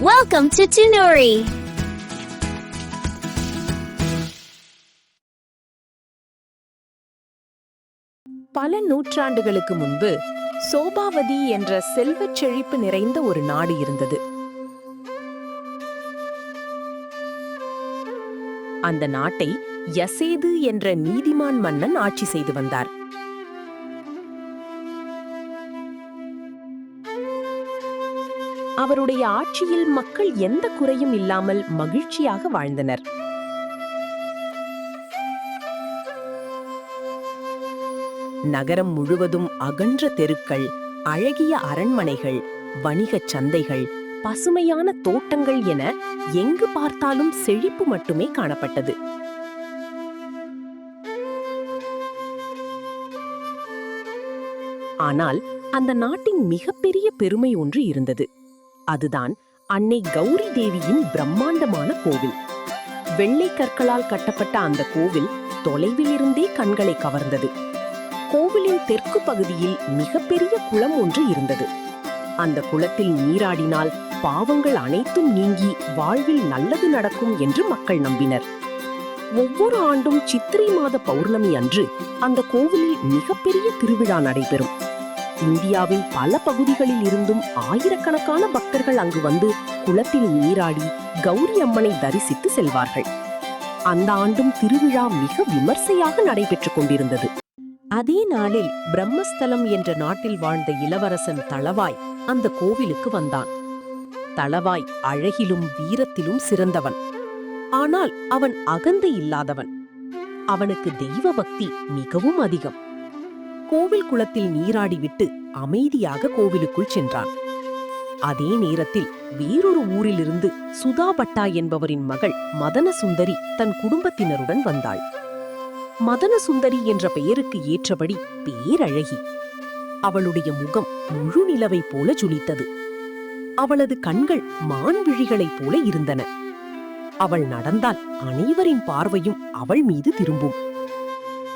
Welcome to Tunuri. பல நூற்றாண்டுகளுக்கு முன்பு சோபாவதி என்ற செல்வச் செழிப்பு நிறைந்த ஒரு நாடு இருந்தது. அந்த நாட்டை யசேது என்ற நீதிமான் மன்னன் ஆட்சி செய்து வந்தார். அவருடைய ஆட்சியில் மக்கள் எந்த குறையும் இல்லாமல் மகிழ்ச்சியாக வாழ்ந்தனர். நகரம் முழுவதும் அகன்ற தெருக்கள், அழகிய அரண்மனைகள், வணிகச் சந்தைகள், பசுமையான தோட்டங்கள் என எங்கு பார்த்தாலும் செழிப்பு மட்டுமே காணப்பட்டது. ஆனால் அந்த நாட்டின் மிகப்பெரிய பெருமை ஒன்று இருந்தது. அதுதான் அன்னை கௌரி தேவியின் பிரம்மாண்டமான கோவில். வெள்ளை கற்களால் கட்டப்பட்ட அந்த கோவில் தொலைவில் இருந்தே கண்களை கவர்ந்தது. கோவிலின் தெற்கு பகுதியில் மிகப்பெரிய குளம் ஒன்று இருந்தது. அந்த குளத்தில் நீராடினால் பாவங்கள் அனைத்தும் நீங்கி வாழ்வில் நல்லது நடக்கும் என்று மக்கள் நம்பினர். ஒவ்வொரு ஆண்டும் சித்திரை மாத பௌர்ணமி அன்று அந்த கோவிலில் மிகப்பெரிய திருவிழா நடைபெறும். இந்தியாவின் பல பகுதிகளில் இருந்தும் ஆயிரக்கணக்கான பக்தர்கள் அங்கு வந்து குளத்தில் நீராடி கௌரி அம்மனை தரிசித்து செல்வார்கள். அந்த ஆண்டும் திருவிழா மிக விமர்சையாக நடைபெற்றுக் கொண்டிருந்தது. அதே நாளில் பிரம்மஸ்தலம் என்ற நாட்டில் வாழ்ந்த இளவரசன் தளவாய் அந்த கோவிலுக்கு வந்தான். தளவாய் அழகிலும் வீரத்திலும் சிறந்தவன். ஆனால் அவன் அகந்தை இல்லாதவன். அவனுக்கு தெய்வ பக்தி மிகவும் அதிகம். கோவில் குளத்தில் நீராடிவிட்டு அமைதியாக கோவிலுக்குள் சென்றான். அதே நேரத்தில் வேறொரு ஊரிலிருந்து சுதா பட்டா என்பவரின் மகள் மதனசுந்தரி தன் குடும்பத்தினருடன் வந்தாள். மதனசுந்தரி என்ற பெயருக்கு ஏற்றபடி பேரழகி. அவளுடைய முகம் முழு நிலவை போல ஜொலித்தது. அவளது கண்கள் மான்விழிகளைப் போல இருந்தன. அவள் நடந்தால் அனைவரின் பார்வையும் அவள் மீது திரும்பும்.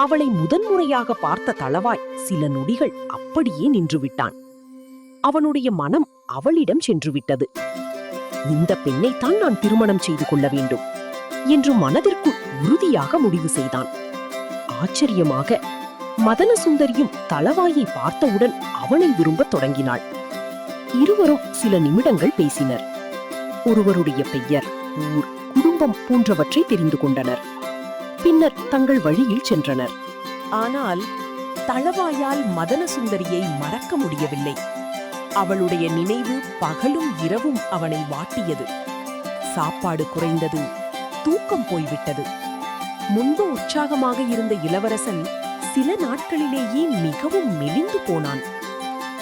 அவளை முதன்முறையாக பார்த்த தளவாய் சில நொடிகள் அப்படியே நின்றுவிட்டான். அவனுடைய மனம் அவளிடம் சென்றுவிட்டது. இந்த பெண்ணைத்தான் நான் திருமணம் செய்து கொள்ள வேண்டும் என்று மனதிற்குள் உறுதியாக முடிவு செய்தான். ஆச்சரியமாக மதனசுந்தரியும் தளவாயை பார்த்தவுடன் அவனை விரும்பத் தொடங்கினாள். இருவரும் சில நிமிடங்கள் பேசினர். ஒருவருடைய பெயர், ஊர், குடும்பம் போன்றவற்றை தெரிந்து கொண்டனர். பின்னர் தங்கள் வழியில் சென்றனர். ஆனால் தளவாயால் மதனசுந்தரியை மறக்க முடியவில்லை. அவளுடைய நினைவு பகலும் இரவும் அவனை வாட்டியது. சாப்பாடு குறைந்தது, தூக்கம் போய்விட்டது. முன்பு உற்சாகமாக இருந்த இளவரசன் சில நாட்களிலேயே மிகவும் மெலிந்து போனான்.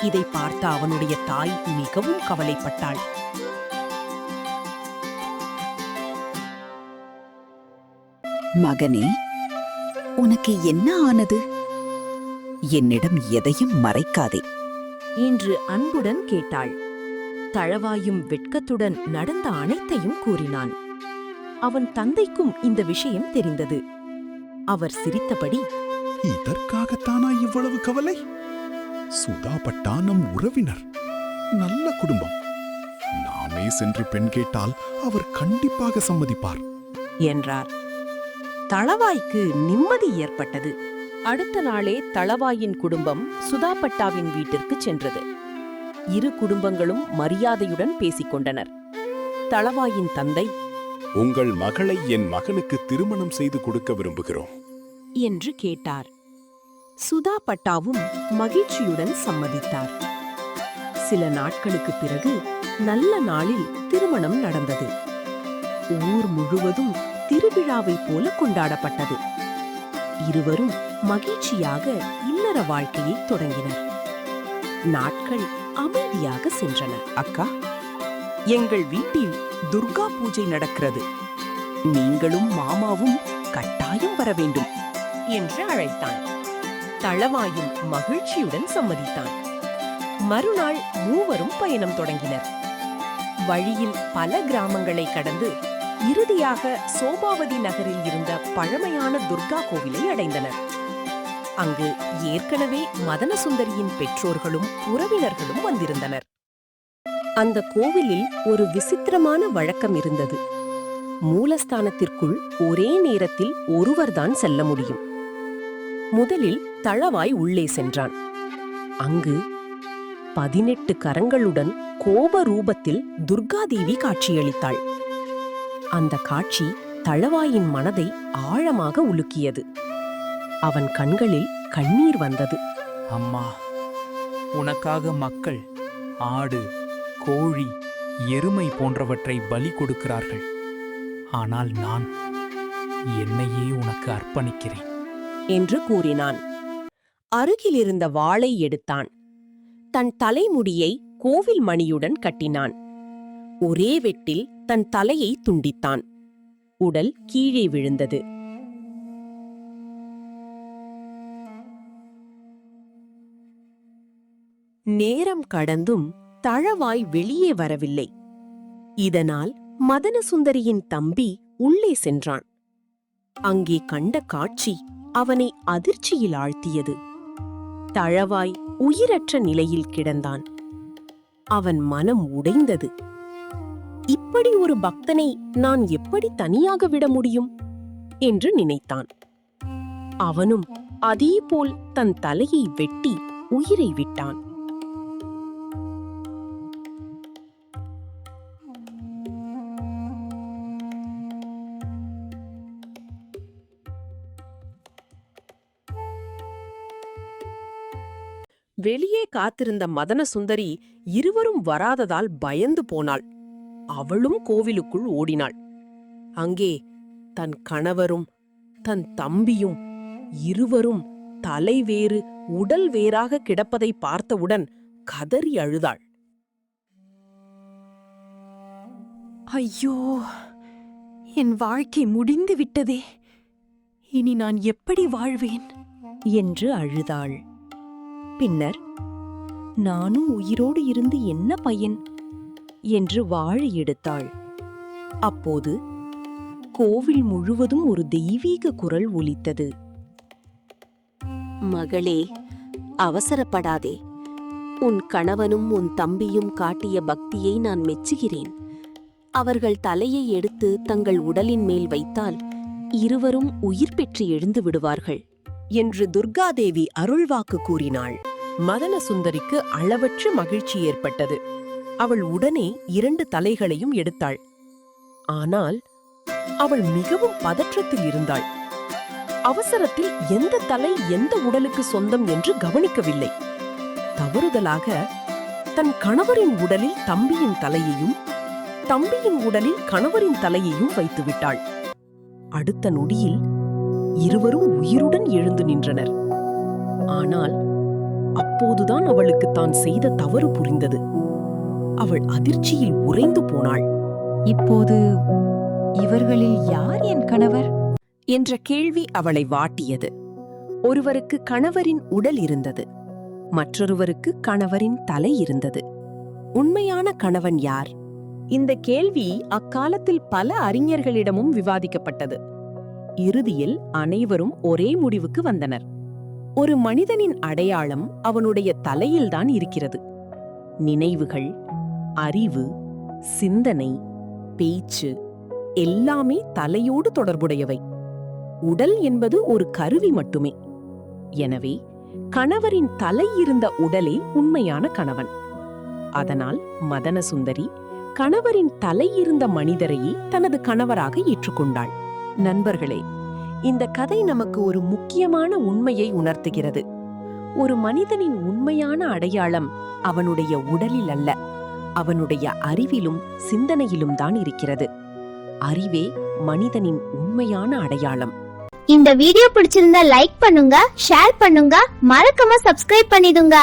இதை பார்த்த அவனுடைய தாய் மிகவும் கவலைப்பட்டாள். மகனே, உனக்கு என்ன ஆனது? என்னிடம் எதையும் மறைக்காதே என்று அன்புடன் கேட்டாள். தளவாயும் வெட்கத்துடன் நடந்த அனைத்தையும் கூறினான். அவன் தந்தைக்கும் இந்த விஷயம் தெரிந்தது. அவர் சிரித்தபடி, இதற்காகத்தானா இவ்வளவு கவலை? சுதா பட்டா நம் உறவினர், நல்ல குடும்பம். நாமே சென்று பெண் கேட்டால் அவர் கண்டிப்பாக சம்மதிப்பார் என்றார். தளவாய்க்கு நிம்மதி ஏற்பட்டது. அடுத்த நாளே தளவாயின் குடும்பம் சுதாபட்டாவின் வீட்டிற்கு சென்றது. இரு குடும்பங்களும் மரியாதையுடன் பேசிக் கொண்டனர். தளவாயின் தந்தை, உங்கள் மகளை என் மகனுக்கு திருமணம் செய்து கொடுக்க விரும்புகிறோம் என்று கேட்டார். சுதாபட்டாவும் மகிழ்ச்சியுடன் சம்மதித்தார். சில நாட்களுக்கு பிறகு நல்ல நாளில் திருமணம் நடந்தது. ஊர் முழுவதும் திருவிழாவை போல கொண்டாடப்பட்டது. இருவரும் மகிழ்ச்சியாக இல்லற வாழ்க்கையை தொடங்கினர். நாட்கள் அமைதியாக சென்றன. அக்கா, எங்கள் வீட்டில் துர்கா பூஜை நடக்கிறது. நீங்களும் மாமாவும் கட்டாயம் வர வேண்டும் என்று அழைத்தான். தளவாயும் மகிழ்ச்சியுடன் சம்மதித்தான். மறுநாள் மூவரும் பயணம் தொடங்கினர். வழியில் பல கிராமங்களை கடந்து இறுதியாக சோபாவதி நகரில் இருந்த பழமையான துர்கா கோவிலை அடைந்தனர். அங்கு ஏற்கனவே மதனசுந்தரியின் பெற்றோர்களும் உறவினர்களும் வந்திருந்தனர். அந்த கோவிலில் ஒரு விசித்திரமான வழக்கம் இருந்தது. மூலஸ்தானத்திற்குள் ஒரே நேரத்தில் ஒருவர்தான் செல்ல முடியும். முதலில் தளவாய் உள்ளே சென்றான். அங்கு 18 கரங்களுடன் கோப ரூபத்தில் துர்காதேவி காட்சியளித்தாள். அந்த காட்சி தளவாயின் மனதை ஆழமாக உலுக்கியது. அவன் கண்களில் கண்ணீர் வந்தது. அம்மா, உனக்காக மக்கள் ஆடு, கோழி, எருமை போன்றவற்றை பலி கொடுக்கிறார்கள். ஆனால் நான் என்னையே உனக்கு அர்ப்பணிக்கிறேன் என்று கூறினான். அருகிலிருந்த வாளை எடுத்தான். தன் தலைமுடியை கோவில் மணியுடன் கட்டினான். ஒரே வெட்டில் தன் தலையை துண்டித்தான். உடல் கீழே விழுந்தது. நேரம் கடந்தும் தளவாய் வெளியே வரவில்லை. இதனால் மதனசுந்தரியின் தம்பி உள்ளே சென்றான். அங்கே கண்ட காட்சி அவனை அதிர்ச்சியில் ஆழ்த்தியது. தளவாய் உயிரற்ற நிலையில் கிடந்தான். அவன் மனம் உடைந்தது. இப்படி ஒரு பக்தனை நான் எப்படி தனியாக விட முடியும் என்று நினைத்தான். அவனும் அதேபோல் தன் தலையை வெட்டி உயிரை விட்டான். வெளியே காத்திருந்த மதனசுந்தரி இருவரும் வராததால் பயந்து போனாள். அவளும் கோவிலுக்குள் ஓடினாள். அங்கே தன் கணவரும் தன் தம்பியும் இருவரும் தலை வேறு உடல் வேறாக கிடப்பதை பார்த்தவுடன் கதறி அழுதாள். ஐயோ, என் வாழ்க்கை முடிந்து விட்டதே. இனி நான் எப்படி வாழ்வேன் என்று அழுதாள். பின்னர், நானும் உயிரோடு இருந்து என்ன பயன் என்று வாழை எடுத்தாள். அப்போது கோவில் முழுவதும் ஒரு தெய்வீக குரல் ஒலித்தது. மகளே, அவசரப்படாதே. உன் கணவனும் உன் தம்பியும் காட்டிய பக்தியை நான் மெச்சுகிறேன். அவர்கள் தலையை எடுத்து தங்கள் உடலின் மேல் வைத்தால் இருவரும் உயிர் பெற்று எழுந்து விடுவார்கள் என்று துர்காதேவி அருள்வாக்கு கூறினாள். மதனசுந்தரிக்கு அளவற்ற மகிழ்ச்சி ஏற்பட்டது. அவள் உடனே 2 தலைகளையும் எடுத்தாள். ஆனால் அவள் மிகவும் பதற்றத்தில் இருந்தாள். அவசரத்தில் எந்த தலை எந்த உடலுக்கு சொந்தம் என்று கவனிக்கவில்லை. தவறுதலாக தன் கணவரின் உடலில் தம்பியின் தலையையும் தம்பியின் உடலில் கணவரின் தலையையும் வைத்துவிட்டாள். அடுத்த நொடியில் இருவரும் உயிருடன் எழுந்து நின்றனர். ஆனால் அப்போதுதான் அவளுக்கு தான் செய்த தவறு புரிந்தது. அவள் அதிர்ச்சியில் உறைந்து போனாள். இப்போது இவர்களில் யார் என் கணவர் என்ற கேள்வி அவளை வாட்டியது. ஒருவருக்கு கணவரின் உடல் இருந்தது, மற்றொருவருக்கு கணவரின் தலை இருந்தது. உண்மையான கணவன் யார்? இந்த கேள்வி அக்காலத்தில் பல அறிஞர்களிடமும் விவாதிக்கப்பட்டது. இறுதியில் அனைவரும் ஒரே முடிவுக்கு வந்தனர். ஒரு மனிதனின் அடையாளம் அவனுடைய தலையில்தான் இருக்கிறது. நினைவுகள், அறிவு, சிந்தனை, பேச்சு எல்லாமே தலையோடு தொடர்புடையவை. உடல் என்பது ஒரு கருவி மட்டுமே. எனவே கணவரின் தலை இருந்த உடலே உண்மையான கணவன். அதனால் மதனசுந்தரி கணவரின் தலை இருந்த மனிதரையே தனது கணவராக ஏற்றுக்கொண்டாள். நண்பர்களே, இந்த கதை நமக்கு ஒரு முக்கியமான உண்மையை உணர்த்துகிறது. ஒரு மனிதனின் உண்மையான அடையாளம் அவனுடைய உடலில் அல்ல, அவனுடைய அறிவிலும் சிந்தனையிலும் தான் இருக்கிறது. அறிவே மனிதனின் உண்மையான அடையாளம். இந்த வீடியோ பிடிச்சிருந்தா லைக் பண்ணுங்க, ஷேர் பண்ணுங்க, மறக்காம சப்ஸ்கிரைப் பண்ணிடுங்க.